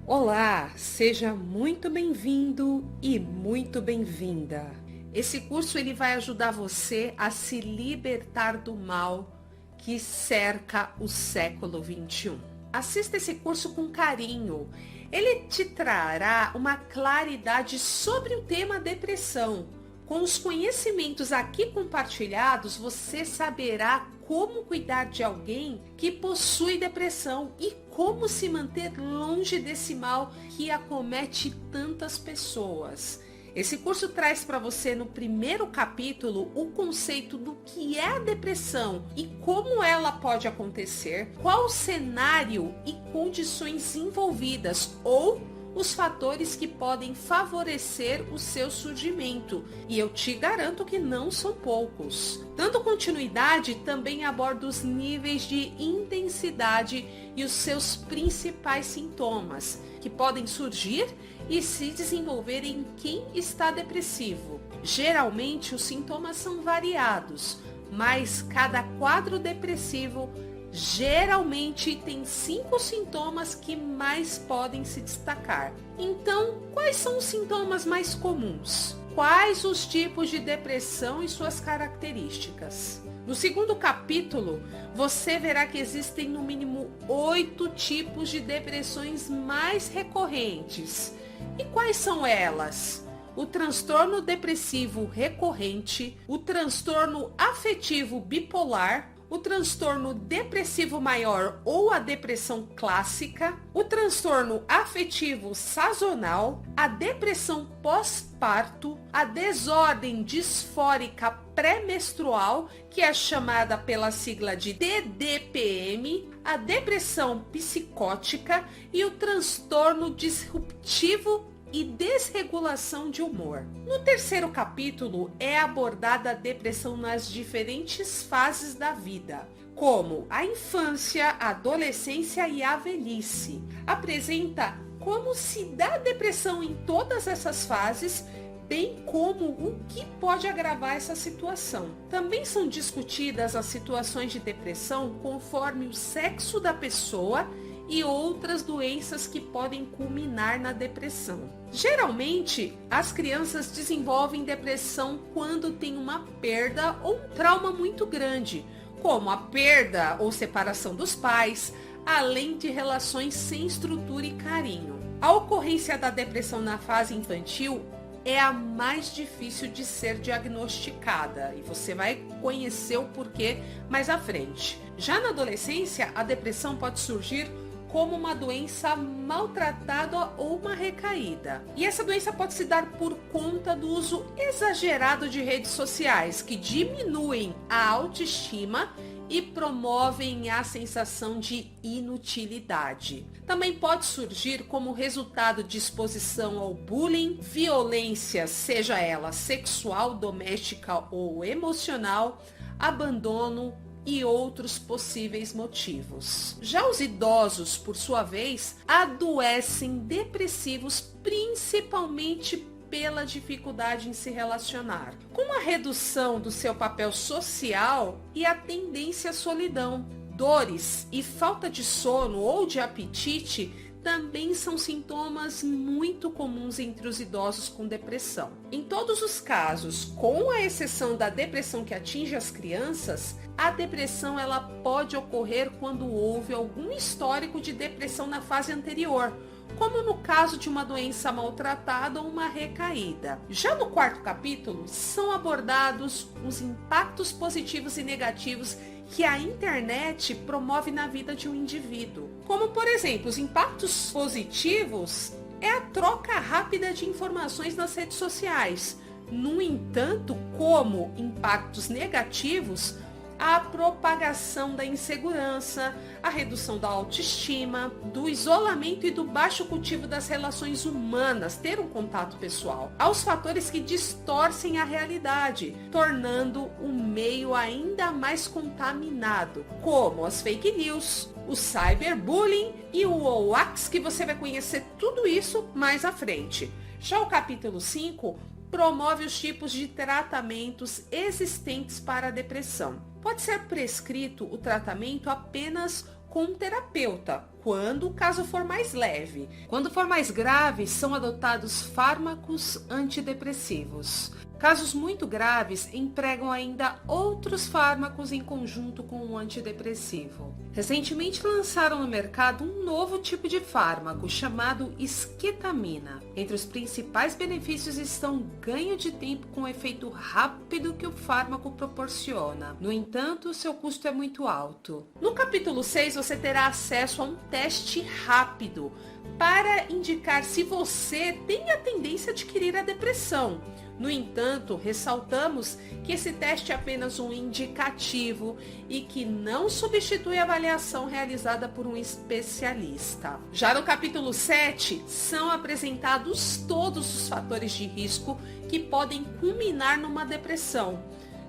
Olá, seja muito bem-vindo e muito bem-vinda. Esse curso ele vai ajudar você a se libertar do mal que cerca o século 21. Assista esse curso com carinho. Ele te trará uma claridade sobre o tema depressão. Com os conhecimentos aqui compartilhados, você saberá como cuidar de alguém que possui depressão e como se manter longe desse mal que acomete tantas pessoas. Esse curso traz para você no primeiro capítulo o conceito do que é a depressão e como ela pode acontecer, qual o cenário e condições envolvidas ou os fatores que podem favorecer o seu surgimento, e eu te garanto que não são poucos. Dando continuidade, também abordo os níveis de intensidade e os seus principais sintomas, que podem surgir e se desenvolver em quem está depressivo. Geralmente, os sintomas são variados, mas cada quadro depressivo geralmente tem 5 sintomas que mais podem se destacar. Então, quais são os sintomas mais comuns? Quais os tipos de depressão e suas características? No segundo capítulo, você verá que existem no mínimo 8 tipos de depressões mais recorrentes. E quais são elas? O transtorno depressivo recorrente, o transtorno afetivo bipolar, o transtorno depressivo maior ou a depressão clássica, o transtorno afetivo sazonal, a depressão pós-parto, a desordem disfórica pré-menstrual, que é chamada pela sigla de TDPM, a depressão psicótica e o transtorno disruptivo e desregulação de humor. No terceiro capítulo é abordada a depressão nas diferentes fases da vida, como a infância, a adolescência e a velhice. Apresenta como se dá a depressão em todas essas fases, bem como o que pode agravar essa situação. Também são discutidas as situações de depressão conforme o sexo da pessoa e outras doenças que podem culminar na depressão. Geralmente, as crianças desenvolvem depressão quando tem uma perda ou um trauma muito grande, como a perda ou separação dos pais, além de relações sem estrutura e carinho. A ocorrência da depressão na fase infantil é a mais difícil de ser diagnosticada e você vai conhecer o porquê mais à frente. Já na adolescência, a depressão pode surgir como uma doença maltratada ou uma recaída. E essa doença pode se dar por conta do uso exagerado de redes sociais, que diminuem a autoestima e promovem a sensação de inutilidade. Também pode surgir como resultado de exposição ao bullying, violência, seja ela sexual, doméstica ou emocional, abandono, e outros possíveis motivos. Já os idosos, por sua vez, adoecem depressivos principalmente pela dificuldade em se relacionar, com a redução do seu papel social e a tendência à solidão. Dores e falta de sono ou de apetite também são sintomas muito comuns entre os idosos com depressão. Em todos os casos, com a exceção da depressão que atinge as crianças, a depressão ela pode ocorrer quando houve algum histórico de depressão na fase anterior, como no caso de uma doença maltratada ou uma recaída. Já no quarto capítulo, são abordados os impactos positivos e negativos que a internet promove na vida de um indivíduo. Como, por exemplo, os impactos positivos é a troca rápida de informações nas redes sociais. No entanto, como impactos negativos, a propagação da insegurança, a redução da autoestima, do isolamento e do baixo cultivo das relações humanas, ter um contato pessoal, aos fatores que distorcem a realidade, tornando o meio ainda mais contaminado, como as fake news, o cyberbullying e o hoax, que você vai conhecer tudo isso mais à frente. Já o capítulo 5 promove os tipos de tratamentos existentes para a depressão. Pode ser prescrito o tratamento apenas com um terapeuta, quando o caso for mais leve. Quando for mais grave, são adotados fármacos antidepressivos. Casos muito graves empregam ainda outros fármacos em conjunto com o antidepressivo. Recentemente lançaram no mercado um novo tipo de fármaco chamado esquetamina. Entre os principais benefícios estão o ganho de tempo com o efeito rápido que o fármaco proporciona. No entanto, seu custo é muito alto. No capítulo 6 você terá acesso a um teste rápido para indicar se você tem a tendência a adquirir a depressão. No entanto, ressaltamos que esse teste é apenas um indicativo e que não substitui a avaliação realizada por um especialista. Já no capítulo 7, são apresentados todos os fatores de risco que podem culminar numa depressão.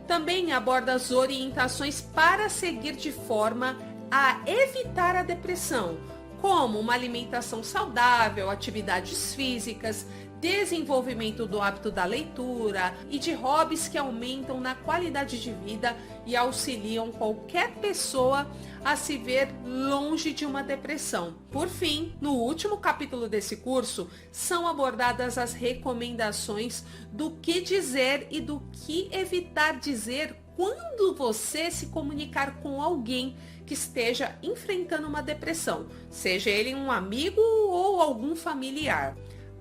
Também aborda as orientações para seguir de forma a evitar a depressão, como uma alimentação saudável, atividades físicas, desenvolvimento do hábito da leitura e de hobbies que aumentam na qualidade de vida e auxiliam qualquer pessoa a se ver longe de uma depressão. Por fim, no último capítulo desse curso, são abordadas as recomendações do que dizer e do que evitar dizer quando você se comunicar com alguém que esteja enfrentando uma depressão, seja ele um amigo ou algum familiar.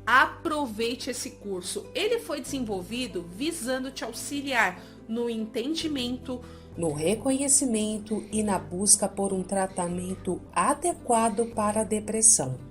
Aproveite esse curso. Ele foi desenvolvido visando te auxiliar no entendimento, no reconhecimento e na busca por um tratamento adequado para a depressão.